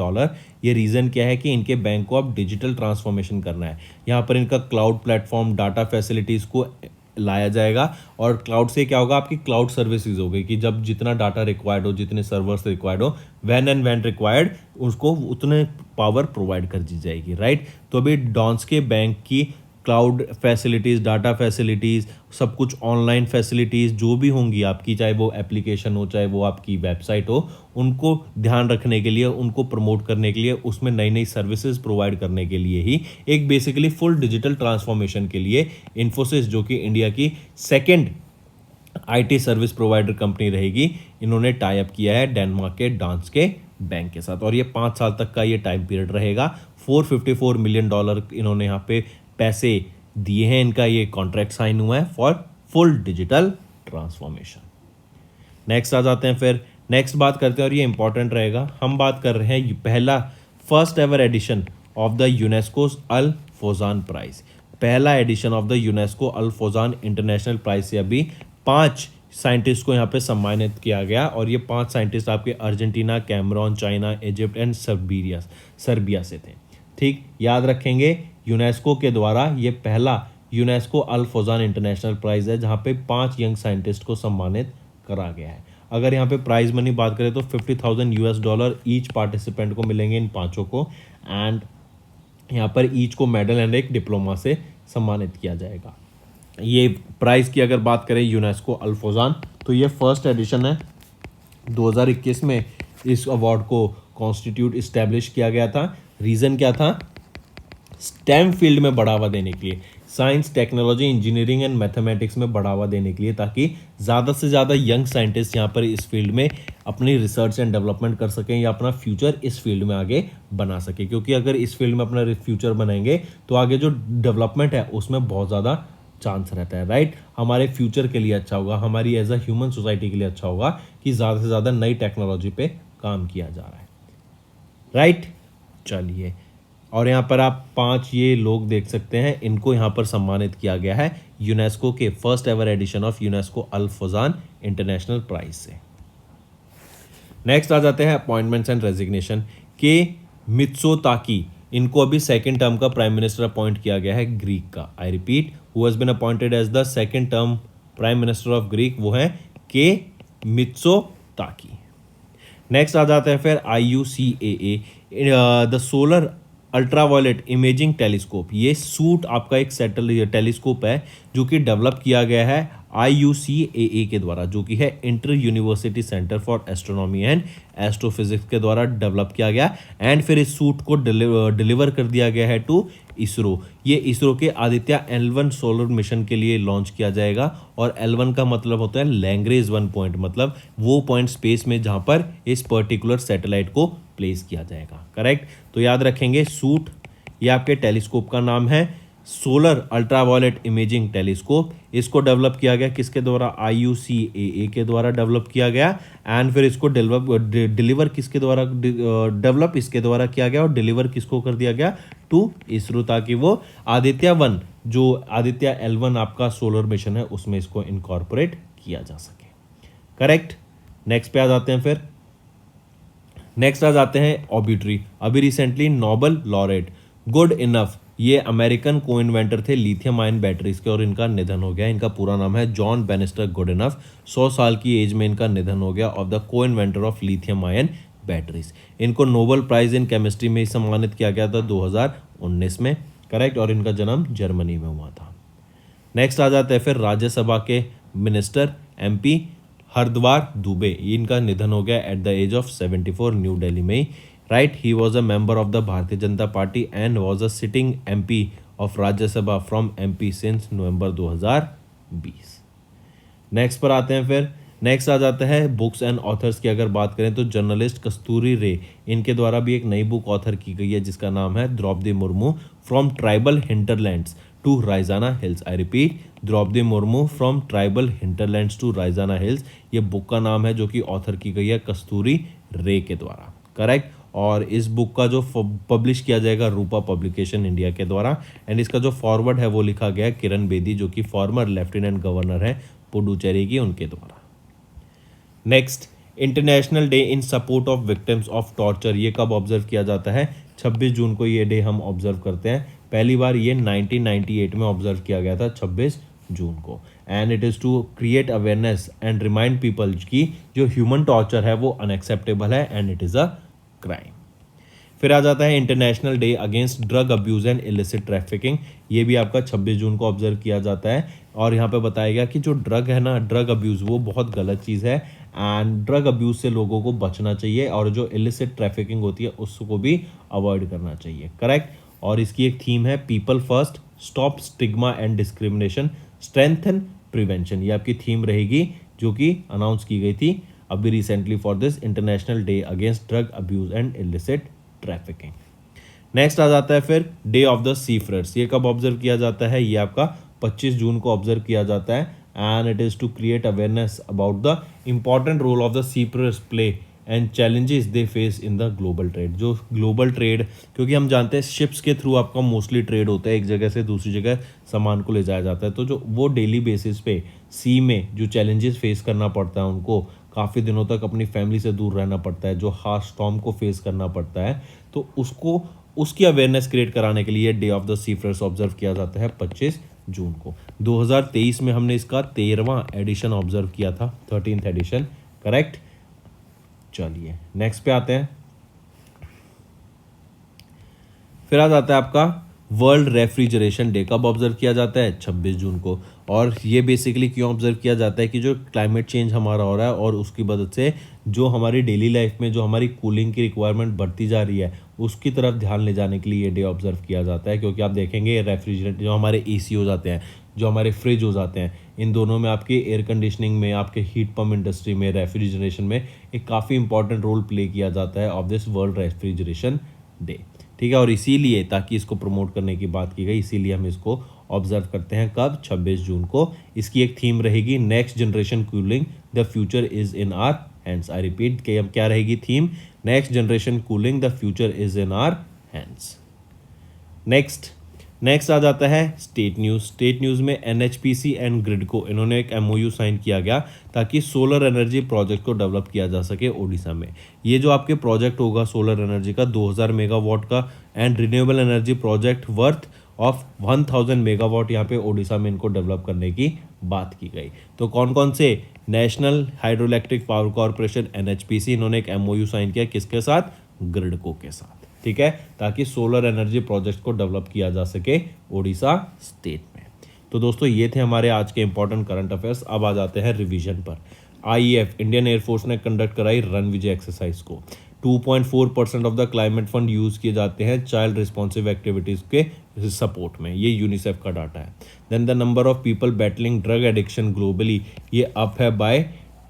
ये रीज़न क्या है कि इनके बैंक को अब डिजिटल ट्रांसफॉर्मेशन करना है। यहाँ पर इनका क्लाउड प्लेटफॉर्म, डाटा फैसिलिटीज़ को लाया जाएगा और क्लाउड से क्या होगा, आपकी क्लाउड सर्विसेज हो गई कि जब जितना डाटा रिक्वायर्ड हो, जितने सर्वर्स रिक्वायर्ड हो, व्हेन रिक्वायर्ड, उसको उतने पावर प्रोवाइड कर दी जाएगी, राइट। तो अभी डॉन्स्के बैंक की क्लाउड फैसिलिटीज़, डाटा फैसिलिटीज़, सब कुछ ऑनलाइन फैसिलिटीज़ जो भी होंगी आपकी, चाहे वो एप्लीकेशन हो, चाहे वो आपकी वेबसाइट हो, उनको ध्यान रखने के लिए, उनको प्रमोट करने के लिए, उसमें नई नई सर्विसेज प्रोवाइड करने के लिए ही एक बेसिकली फुल डिजिटल ट्रांसफॉर्मेशन के लिए इन्फोसिस, जो कि इंडिया की second IT service provider company रहेगी, इन्होंने टाई अप किया है डेनमार्क के डॉन्स्के बैंक के साथ और ये 5 साल तक का ये टाइम पीरियड रहेगा। $454 मिलियन इन्होंने यहाँ पे पैसे दिए हैं, इनका ये कॉन्ट्रैक्ट साइन हुआ है for full digital transformation. Next आ जाते हैं, फिर नेक्स्ट बात करते हैं और ये इंपॉर्टेंट रहेगा। हम बात कर रहे हैं पहला first ever edition of the UNESCO's Al Fozan prize. पहला edition of the UNESCO Al Fozan international prize से अभी 5 साइंटिस्ट को यहाँ पे सम्मानित किया गया, और ये 5 साइंटिस्ट आपके Argentina, Cameroon, China, Egypt and Serbia से थे। ठीक, याद रखेंगे यूनेस्को के द्वारा ये पहला UNESCO Al Fozan international prize है जहाँ पे 5 यंग साइंटिस्ट को सम्मानित करा गया है। अगर यहाँ पे प्राइज मनी बात करें तो $50,000 ईच पार्टिसिपेंट को मिलेंगे, इन 5 को, एंड यहाँ पर ईच को मेडल एंड एक डिप्लोमा से सम्मानित किया जाएगा। ये प्राइज की अगर बात करें यूनेस्को अल फौजान, तो ये फर्स्ट एडिशन है। 2021 में इस अवार्ड को कॉन्स्टिट्यूट इस्टेब्लिश किया गया था। रीज़न क्या था? स्टेम फील्ड में बढ़ावा देने के लिए, science, technology, engineering and mathematics में बढ़ावा देने के लिए, ताकि ज़्यादा से ज़्यादा यंग साइंटिस्ट यहाँ पर इस फील्ड में अपनी रिसर्च एंड डेवलपमेंट कर सकें या अपना फ्यूचर इस फील्ड में आगे बना सकें। क्योंकि अगर इस फील्ड में अपना फ्यूचर बनाएंगे तो आगे जो डेवलपमेंट है उसमें बहुत ज़्यादा चांस रहता है, राइट। हमारे फ्यूचर के लिए अच्छा होगा, हमारी एज अ ह्यूमन सोसाइटी के लिए अच्छा होगा कि ज़्यादा से ज़्यादा नई टेक्नोलॉजी पे काम किया जा रहा है, राइट। चलिए, और यहाँ पर आप 5 ये लोग देख सकते हैं, इनको यहाँ पर सम्मानित किया गया है यूनेस्को के first ever edition of UNESCO Al Fozan international prize से। नेक्स्ट आ जाते हैं अपॉइंटमेंट्स एंड रेजिग्नेशन के। मित्सोताकी, इनको अभी सेकंड टर्म का प्राइम मिनिस्टर अपॉइंट किया गया है ग्रीक का। I repeat, who has been appointed as the second term prime minister of Greek, वो है के मित्सोताकी। नेक्स्ट आ जाता है फिर IUCAA, the solar ultraviolet imaging telescope. ये सूट आपका एक टेलीस्कोप है जो कि डेवलप किया गया है IUCAA के द्वारा, जो कि है inter university centre for astronomy and astrophysics के द्वारा डेवलप किया गया, एंड फिर इस सूट को डिलीवर कर दिया गया है टू इसरो। ये इसरो के आदित्य L1 सोलर मिशन के लिए लॉन्च किया जाएगा, और L1 का मतलब होता है लैंग्रेज 1 पॉइंट, मतलब वो पॉइंट स्पेस में जहाँ पर इस पर्टिकुलर सैटेलाइट को प्लेस किया जाएगा, करेक्ट। तो याद रखेंगे सूट, ये आपके टेलीस्कोप का नाम है सोलर अल्ट्रावायलेट इमेजिंग टेलीस्कोप। इसको डेवलप किया गया किसके द्वारा? IUCAA के द्वारा डेवलप किया गया, एंड फिर इसको डिलीवर किसके द्वारा? डेवलप इसके द्वारा किया गया और डिलीवर किसको कर दिया गया? टू इसरो, ताकि वो आदित्य 1, जो आदित्य L1 आपका सोलर मिशन है, उसमें इसको इनकॉर्पोरेट किया जा सके, करेक्ट। नेक्स्ट पे आ जाते हैं, फिर नेक्स्ट आ जाते हैं ऑबिटरी। अभी recently Nobel laureate Goodenough, ये अमेरिकन को इन्वेंटर थे लिथियम आयन बैटरीज के, और इनका निधन हो गया। इनका पूरा नाम है जॉन बेनिस्टर गुड इनफ। 100 साल की एज में इनका निधन हो गया, ऑफ द को inventor of lithium ion batteries. इनको नोबेल प्राइज इन केमिस्ट्री में सम्मानित किया गया था 2019 में, करेक्ट, और इनका जन्म जर्मनी में हुआ था। नेक्स्ट आ जाते हैं फिर राज्यसभा के मिनिस्टर MP हरद्वार दुबे, इनका निधन हो गया at the age of 74 New Delhi में, right. He was a member of the Bharatiya Janata party and was a sitting MP of Rajya Sabha from MP since November 2020। Next पर आते हैं, फिर नेक्स्ट आ जाता है बुक्स एंड ऑथर्स की अगर बात करें तो जर्नलिस्ट कस्तूरी रे, इनके द्वारा भी एक नई बुक ऑथर की गई है जिसका नाम है Draupadi Murmu from tribal hinterlands to Raisina hills. I repeat, Draupadi Murmu from tribal hinterlands to Raisina hills, ये बुक का नाम है जो कि ऑथर की गई है कस्तूरी रे के द्वारा, करेक्ट। और इस बुक का जो पब्लिश किया जाएगा रूपा पब्लिकेशन इंडिया के द्वारा, एंड इसका जो फॉरवर्ड है वो लिखा गया है किरण बेदी, जो कि फॉर्मर लेफ्टिनेंट गवर्नर है पुडुचेरी की, उनके द्वारा। Next, international day in support of victims of torture, ये कब ऑब्जर्व किया जाता है? 26 जून को ये डे हम ऑब्जर्व करते हैं। पहली बार ये 1998 में ऑब्जर्व किया गया था 26 जून को, and it is to create awareness and remind people कि जो ह्यूमन टॉर्चर है वो अनएक्सेप्टेबल है and it is a crime. फिर आ जाता है international day against drug abuse and illicit trafficking, ये भी आपका 26 जून को ऑब्जर्व किया जाता है, और यहाँ पे बताया गया कि जो ड्रग है ना, ड्रग अब्यूज़ वो बहुत गलत चीज़ है, एंड ड्रग अब्यूज़ से लोगों को बचना चाहिए, और जो इलिसिट ट्रैफिकिंग होती है उसको भी अवॉइड करना चाहिए, करेक्ट। और इसकी एक थीम है people first, stop stigma and discrimination, strengthen prevention, ये आपकी थीम रहेगी जो कि अनाउंस की गई थी अभी recently for this international day against drug abuse and illicit trafficking. Next आ जाता है फिर डे ऑफ द सीफरर्स। ये कब ऑब्जर्व किया जाता है? ये आपका 25 जून को ऑब्जर्व किया जाता है and it is to create awareness about the important role of the seafarers play and challenges they face in the global trade. जो ग्लोबल ट्रेड, क्योंकि हम जानते हैं शिप्स के थ्रू आपका मोस्टली ट्रेड होता है, एक जगह से दूसरी जगह सामान को ले जाया जाता है, तो जो वो डेली बेसिस पे सी में जो चैलेंजेस फेस करना पड़ता है उनको, काफ़ी दिनों तक अपनी फैमिली से दूर रहना पड़ता है, जो हार्श स्टॉर्म को फेस करना पड़ता है, तो उसको उसकी अवेयरनेस क्रिएट कराने के लिए डे ऑफ द सीफरर्स ऑब्जर्व किया जाता है 25 जून को। 2023 में हमने इसका 13वां एडिशन ऑब्जर्व किया था, 13th एडिशन, करेक्ट। चलिए नेक्स्ट पे आते हैं। फिर आ जाता है आपका वर्ल्ड रेफ्रिजरेशन डे। कब ऑब्जर्व किया जाता है? 26 जून को। और ये बेसिकली क्यों ऑब्जर्व किया जाता है कि जो क्लाइमेट चेंज हमारा हो रहा है और उसकी वजह से जो हमारी डेली लाइफ में जो हमारी कूलिंग की रिक्वायरमेंट बढ़ती जा रही है उसकी तरफ ध्यान ले जाने के लिए ये डे ऑब्जर्व किया जाता है। क्योंकि आप देखेंगे रेफ्रिजरेट जो हमारे एसी हो जाते हैं, जो हमारे फ्रिज हो जाते हैं, इन दोनों में आपके एयर कंडीशनिंग में, आपके हीट पम्प इंडस्ट्री में, रेफ्रिजरेशन में एक काफ़ी इंपॉर्टेंट रोल प्ले किया जाता है of this world refrigeration day. ठीक है, और इसीलिए ताकि इसको प्रमोट करने की बात की गई, इसीलिए हम इसको ऑब्जर्व करते हैं कब? 26 जून को। इसकी एक थीम रहेगी next generation cooling the future is in our hands. I repeat कि क्या रहेगी theme? Next generation cooling the future is in our hands. Next आ जाता है स्टेट न्यूज़। स्टेट न्यूज़ में एनएचपीसी एंड ग्रिडको इन्होंने एक एमओयू साइन किया गया ताकि सोलर एनर्जी प्रोजेक्ट को डेवलप किया जा सके ओडिशा में। ये जो आपके प्रोजेक्ट होगा सोलर एनर्जी का 2000 मेगावाट का and renewable energy project worth of 1000 megawatt यहाँ पे ओडिशा में इनको डेवलप करने की बात की गई। तो कौन कौन से? National hydroelectric power corporation NHPC, इन्होंने एक एमओयू साइन किया किसके साथ? ग्रिडको के साथ। ठीक है, ताकि सोलर एनर्जी प्रोजेक्ट को डेवलप किया जा सके ओडिशा स्टेट में। तो दोस्तों ये थे हमारे आज के इंपॉर्टेंट करंट अफेयर्स। अब आ जाते हैं रिवीजन पर। आईएएफ इंडियन एयरफोर्स ने कंडक्ट कराई रन विजय एक्सरसाइज को। 2.4% of the climate fund use किए जाते हैं चाइल्ड रिस्पॉन्सिव एक्टिविटीज के सपोर्ट में, ये यूनिसेफ का डाटा है। Then the number of people battling drug addiction globally, ये अप है बाय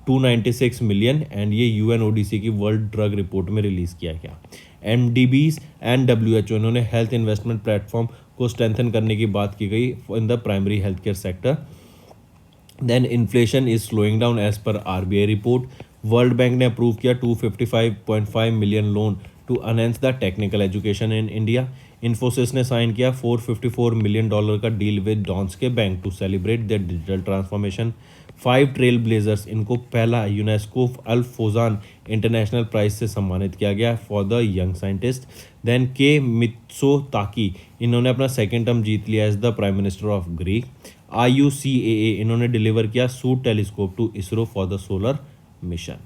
296 मिलियन एंड ये यूएनओडीसी की वर्ल्ड ड्रग रिपोर्ट में रिलीज किया गया। एमडीबीज एंड डब्ल्यूएचओ इन्होंने हेल्थ इन्वेस्टमेंट प्लेटफॉर्म को स्ट्रेंथन करने की बात की गई in the primary health care sector. Then inflation is slowing down as पर आरबीआई रिपोर्ट। वर्ल्ड बैंक ने अप्रूव किया 255.5 million loan to enhance the technical education in India. Infosys ने साइन किया $454 मिलियन का deal with Danske bank to celebrate their digital transformation. 5 trailblazers, इनको पहला UNESCO Al Fozan international prize से सम्मानित किया गया for the young scientist. Then के मित्सोताकी, इन्होंने अपना सेकेंड टर्म जीत लिया as the prime minister of Greek. IUCAA, इन्होंने डिलीवर किया SUIT telescope to ISRO for the solar mission.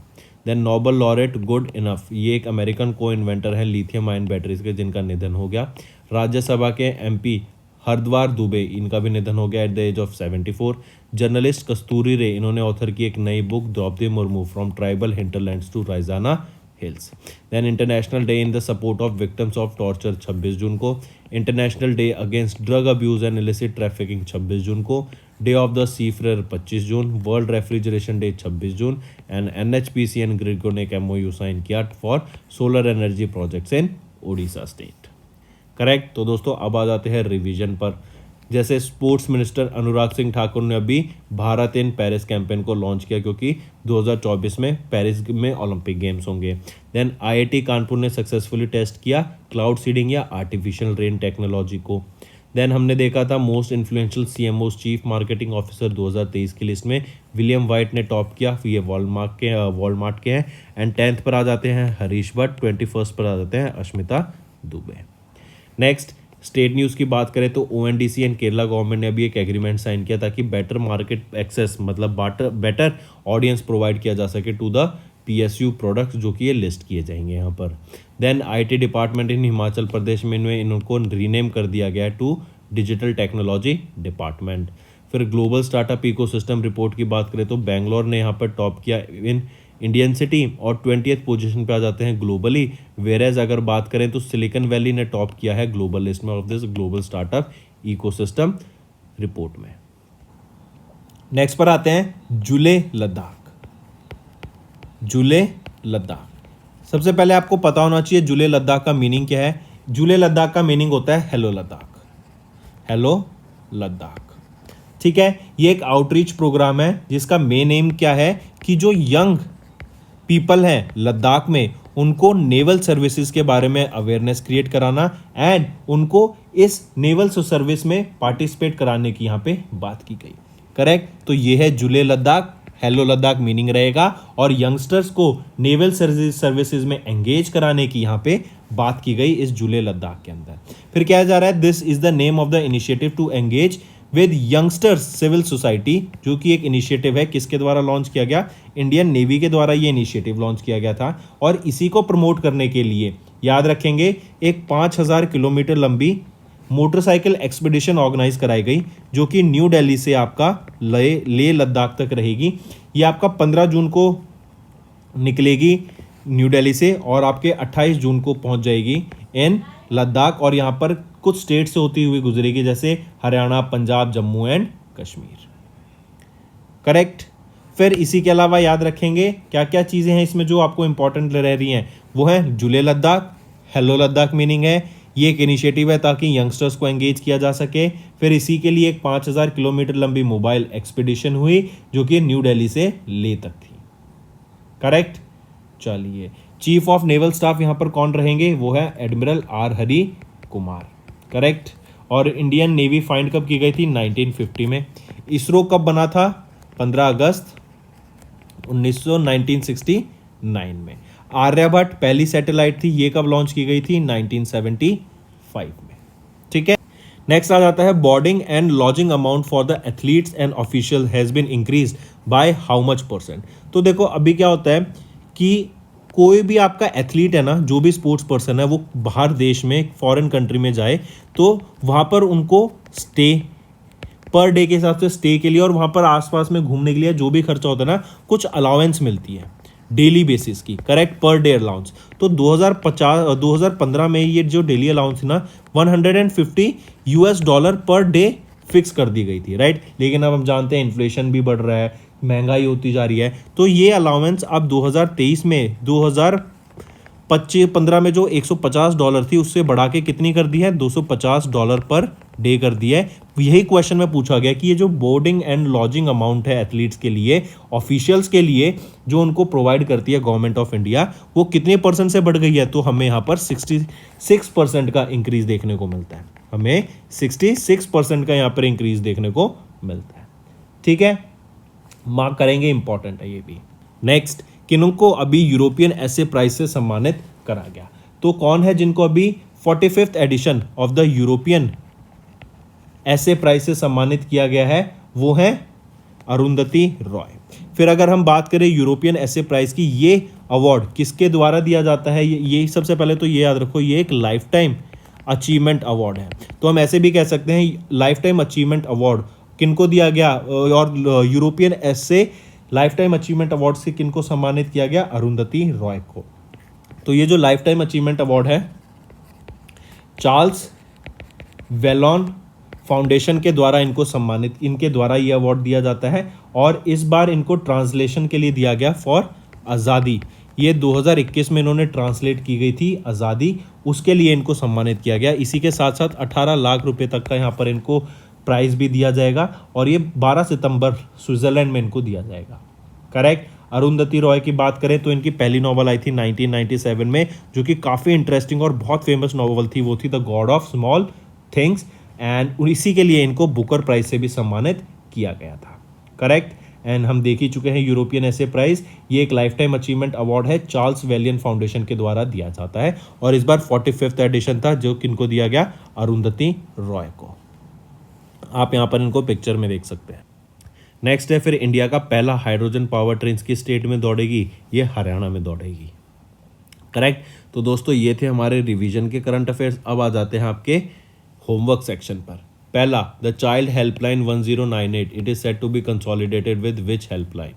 Then Nobel laureate Goodenough, ये एक अमेरिकन को इन्वेंटर है लिथियम आयन बैटरीज के, जिनका निधन हो गया। राज्यसभा के MP हरद्वार दुबे, इनका भी निधन हो गया at the age of 74। Journalist Kasturi Ray, इन्होंने ऑथर की एक नई book Draupadi Murmu from tribal hinterlands to Raisina hills. Then international day in the support of victims of torture 26 जून को। International day against drug abuse and illicit trafficking 26 जून को। Day of the seafarer 25 June. World refrigeration day 26 June and NHPC and GRIDCO ने एक एमओयू साइन किया for solar energy projects in Odisha state. Correct. तो दोस्तों अब आ जाते हैं रिवीजन पर। जैसे स्पोर्ट्स मिनिस्टर अनुराग सिंह ठाकुर ने अभी भारत इन पेरिस कैंपेन को लॉन्च किया, क्योंकि 2024 में पेरिस में ओलंपिक गेम्स होंगे। देन आईआईटी कानपुर ने सक्सेसफुली टेस्ट किया क्लाउड सीडिंग या आर्टिफिशियल रेन टेक्नोलॉजी को। देन हमने देखा था most influential CMOs chief marketing officer 2023 की लिस्ट में विलियम वाइट ने टॉप किया, ये वॉलमार्ट के हैं। एंड 10th पर आ जाते हैं हरीश भट्ट, 21st पर आ जाते हैं Ashmita Dubey. Next state news की बात करें तो ONDC एंड केरला गवर्नमेंट ने अभी एक एग्रीमेंट साइन किया ताकि बेटर मार्केट एक्सेस, मतलब बेटर ऑडियंस प्रोवाइड किया जा सके टू द PSU प्रोडक्ट्स, जो कि ये लिस्ट किए जाएंगे यहाँ पर। Then IT department in Himachal Pradesh में इनको रीनेम कर दिया गया टू डिजिटल टेक्नोलॉजी डिपार्टमेंट। फिर ग्लोबल स्टार्टअप इकोसिस्टम रिपोर्ट की बात करें तो बेंगलोर ने यहाँ पर टॉप किया इन इंडियन सिटी और 20th पोजीशन पे आ जाते हैं ग्लोबली। वेरेज अगर बात करें तो सिलिकॉन वैली ने टॉप किया है ग्लोबल लिस्ट में of this global startup ecosystem report में। नेक्स्ट पर आते हैं जुले लद्दाख। जुले लद्दाख, सबसे पहले आपको पता होना चाहिए जुले लद्दाख का मीनिंग क्या है। जुले लद्दाख का मीनिंग होता है हेलो लद्दाख, हेलो लद्दाख। ठीक है, ये एक आउटरीच प्रोग्राम है जिसका मेन एम क्या है कि जो यंग पीपल हैं लद्दाख में उनको नेवल सर्विसेज के बारे में अवेयरनेस क्रिएट कराना एंड उनको इस नेवल सर्विस में पार्टिसिपेट कराने की यहाँ पे बात की गई। करेक्ट, तो ये है जुले लद्दाख, हेलो लद्दाख मीनिंग रहेगा, और यंगस्टर्स को नेवल सर्विसेज में एंगेज कराने की यहाँ पे बात की गई इस जुले लद्दाख के अंदर। फिर क्या जा रहा है, this is the name of the initiative to engage with youngsters civil society, जो कि एक इनिशिएटिव है किसके द्वारा लॉन्च किया गया, इंडियन नेवी के द्वारा ये इनिशिएटिव लॉन्च किया गया था। और इसी को प्रमोट करने के लिए याद रखेंगे एक 5000 किलोमीटर लंबी मोटरसाइकिल एक्सपीडिशन ऑर्गेनाइज कराई गई, जो कि न्यू दिल्ली से आपका लेह लद्दाख तक रहेगी। ये आपका 15 जून को निकलेगी न्यू दिल्ली से और आपके 28 जून को पहुंच जाएगी इन लद्दाख, और यहाँ पर कुछ स्टेट से होती हुई गुजरेगी जैसे हरियाणा, पंजाब, जम्मू एंड कश्मीर। करेक्ट। फिर इसी के अलावा याद रखेंगे क्या क्या चीज़ें हैं इसमें जो आपको इंपॉर्टेंट रह रही हैं, वो है जुले लद्दाख, हेलो लद्दाख मीनिंग है, ये एक इनिशिएटिव है ताकि यंगस्टर्स को एंगेज किया जा सके। फिर इसी के लिए एक 5000 किलोमीटर लंबी मोबाइल एक्सपीडिशन हुई जो कि न्यू दिल्ली से ले तक थी। करेक्ट। चलिए, चीफ ऑफ नेवल स्टाफ यहाँ पर कौन रहेंगे, वो है admiral R Hari Kumar. Correct. और इंडियन नेवी फाइंड कब की गई थी, 1950 में। इसरो कब बना था, 15 अगस्त 1969 में। आर्यभट्ट पहली सैटेलाइट थी, ये कब लॉन्च की गई थी, 1975 में। ठीक है। नेक्स्ट आ जाता है boarding and lodging amount for the athletes and official has been increase by how much %। तो देखो अभी क्या होता है कि कोई भी आपका एथलीट है ना, जो भी स्पोर्ट्स पर्सन है, वो बाहर देश में फॉरेन कंट्री में जाए तो वहाँ पर उनको स्टे पर डे के हिसाब से स्टे के लिए और वहाँ पर आसपास में घूमने के लिए जो भी खर्चा होता है ना, कुछ अलाउंस मिलती है डेली बेसिस की। Correct, per day allowance. तो 2015 में ये जो डेली अलाउंस थी ना, $150 पर डे फिक्स कर दी गई थी। राइट, लेकिन अब हम जानते हैं इन्फ्लेशन भी बढ़ रहा है, महंगाई होती जा रही है, तो ये अलाउंस अब 2023 में 2015 में जो $150 थी उससे बढ़ा के कितनी कर दी है, $250 पर डे कर दिया है। यही क्वेश्चन में पूछा गया कि ये जो बोर्डिंग एंड लॉजिंग अमाउंट है एथलीट्स के लिए, ऑफिशियल्स के लिए, जो उनको प्रोवाइड करती है गवर्नमेंट ऑफ इंडिया, वो कितने % से बढ़ गई है, तो हमें यहाँ पर 66% का इंक्रीज देखने को मिलता है। हमें 66% का यहाँ पर इंक्रीज देखने को मिलता है। ठीक है, मार्क करेंगे, इंपॉर्टेंट है ये भी। नेक्स्ट, किनको अभी यूरोपियन ऐसे प्राइज से सम्मानित करा गया, तो कौन है जिनको अभी 45th edition of the European ऐसे प्राइज से सम्मानित किया गया है, वो है अरुंधति रॉय। फिर अगर हम बात करें यूरोपियन ऐसे प्राइज की, ये अवार्ड किसके द्वारा दिया जाता है, ये सबसे पहले तो ये याद रखो, ये एक लाइफ टाइम अचीवमेंट अवार्ड है। तो हम ऐसे भी कह सकते हैं लाइफ टाइम अचीवमेंट अवार्ड किनको दिया गया, और यूरोपियन ऐसे लाइफ टाइम अचीवमेंट अवार्ड से किनको सम्मानित किया गया, अरुंधति रॉय को। तो ये जो लाइफ टाइम अचीवमेंट अवार्ड है चार्ल्स वेलॉन फाउंडेशन के द्वारा इनको सम्मानित, इनके द्वारा ये अवार्ड दिया जाता है। और इस बार इनको ट्रांसलेशन के लिए दिया गया फॉर आज़ादी। ये 2021 में इन्होंने ट्रांसलेट की गई थी आज़ादी, उसके लिए इनको सम्मानित किया गया। इसी के साथ साथ 18 लाख रुपए तक का यहाँ पर इनको प्राइज भी दिया जाएगा, और ये 12 सितंबर स्विट्जरलैंड में इनको दिया जाएगा। करेक्ट। अरुंधति रॉय की बात करें तो इनकी पहली नॉवल आई थी 1997 में, जो कि काफ़ी इंटरेस्टिंग और बहुत फेमस नॉवल थी, वो थी the God of small things, and इसी के लिए इनको बुकर प्राइज से भी सम्मानित किया गया था। करेक्ट। एंड हम देख ही चुके हैं यूरोपियन ऐसे प्राइज, ये एक लाइफ टाइम अचीवमेंट अवार्ड है, चार्ल्स वेलियन फाउंडेशन के द्वारा दिया जाता है, और इस बार 45th एडिशन था जो किनको दिया गया, अरुंधति रॉय को। आप यहाँ पर इनको पिक्चर में देख सकते हैं। नेक्स्ट है फिर इंडिया का पहला हाइड्रोजन पावर ट्रेन किस स्टेट में दौड़ेगी, ये हरियाणा में दौड़ेगी। करेक्ट। तो दोस्तों ये थे हमारे रिवीजन के करंट अफेयर्स। अब आ जाते हैं आपके होमवर्क सेक्शन पर। पहला, the child helpline 1098, it is set to be consolidated with which helpline.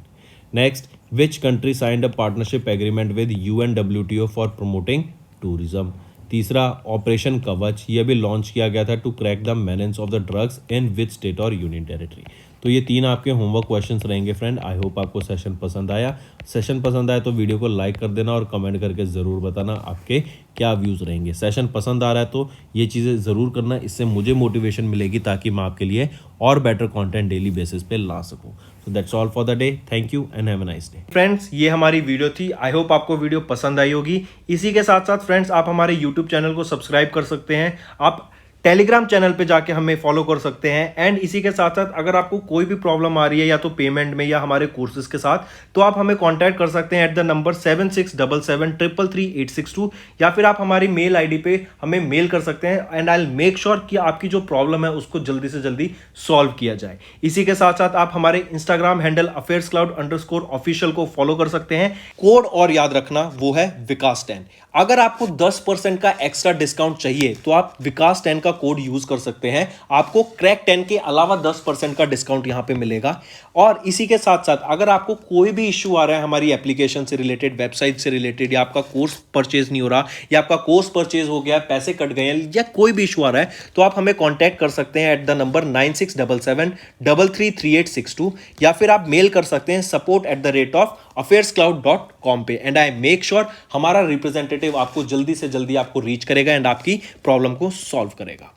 Next, which country signed a partnership agreement with UNWTO for promoting tourism. तीसरा, ऑपरेशन कवच, यह भी लॉन्च किया गया था to crack the menace of the drugs in which state और यूनियन टेरिटरी। तो ये 3 आपके होमवर्क क्वेश्चंस रहेंगे फ्रेंड। आई होप आपको सेशन पसंद आया। सेशन पसंद आया तो वीडियो को लाइक कर देना और कमेंट करके ज़रूर बताना आपके क्या व्यूज़ रहेंगे। सेशन पसंद आ रहा है तो ये चीज़ें ज़रूर करना, इससे मुझे मोटिवेशन मिलेगी ताकि मैं आपके लिए और बेटर कंटेंट डेली बेसिस पे ला सकूं। So that's all for the day. Thank you and have a nice day. Friends, ये हमारी वीडियो थी। आई होप आपको वीडियो पसंद आई होगी। इसी के साथ साथ फ्रेंड्स, आप हमारे यूट्यूब चैनल को सब्सक्राइब कर सकते हैं। आप टेलीग्राम चैनल पे जाके हमें फॉलो कर सकते हैं। एंड इसी के साथ साथ अगर आपको कोई भी प्रॉब्लम आ रही है या तो पेमेंट में या हमारे कोर्सेज के साथ, तो आप हमें कांटेक्ट कर सकते हैं एट द नंबर 7677333862, या फिर आप हमारी मेल आईडी पे हमें मेल कर सकते हैं। And I will make sure कि आपकी जो प्रॉब्लम है उसको जल्दी से जल्दी सॉल्व किया जाए। इसी के साथ साथ आप हमारे इंस्टाग्राम हैंडल affairscloud_official को फॉलो कर सकते हैं। कोड और याद रखना, वो है विकास10। अगर आपको 10% का एक्स्ट्रा डिस्काउंट चाहिए तो आप विकास10 का कोड यूज कर सकते हैं। आपको क्रैक 10 के अलावा 10% का डिस्काउंट यहां पे मिलेगा। और इसी के साथ साथ अगर आपको कोई भी इश्यू आ रहा है हमारी एप्लीकेशन से रिलेटेड, वेबसाइट से रिलेटेड, या आपका कोर्स परचेज नहीं हो रहा, या आपका कोर्स परचेज हो गया, पैसे कट गए हैं, या कोई भी इशू आ रहा है, तो आप हमें कॉन्टैक्ट कर सकते हैं एट द नंबर 9677333862, या फिर आप मेल कर सकते हैं support@affairscloud.com पे। एंड आई मेक श्योर हमारा रिप्रेजेंटेटिव आपको जल्दी से जल्दी आपको रीच करेगा एंड आपकी प्रॉब्लम को सॉल्व करेगा।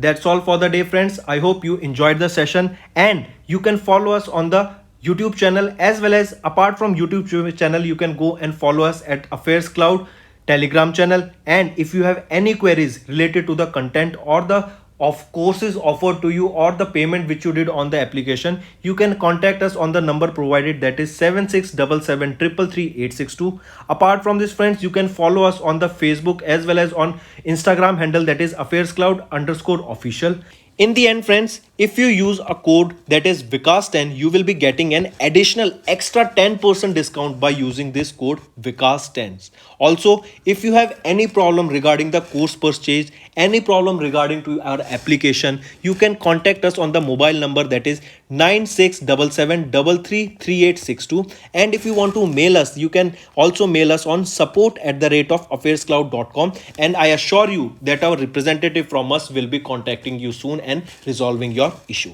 That's all for the day, friends. I hope you enjoyed the session, and you can follow us on the YouTube channel, as well as apart from YouTube channel, you can go and follow us at Affairs Cloud Telegram channel. And if you have any queries related to the content or the of courses offered to you or the payment which you did on the application, you can contact us on the number provided, that is 7677333862. Apart from this, friends, you can follow us on the Facebook as well as on Instagram handle, that is affairscloud_official. In the end, friends, if you use a code that is Vikas10, you will be getting an additional extra 10% discount by using this code Vikas10. Also, if you have any problem regarding the course purchase, any problem regarding to our application, you can contact us on the mobile number, that is 9677333862. And if you want to mail us, you can also mail us on support@affairscloud.com. And I assure you that our representative from us will be contacting you soon and resolving your issue.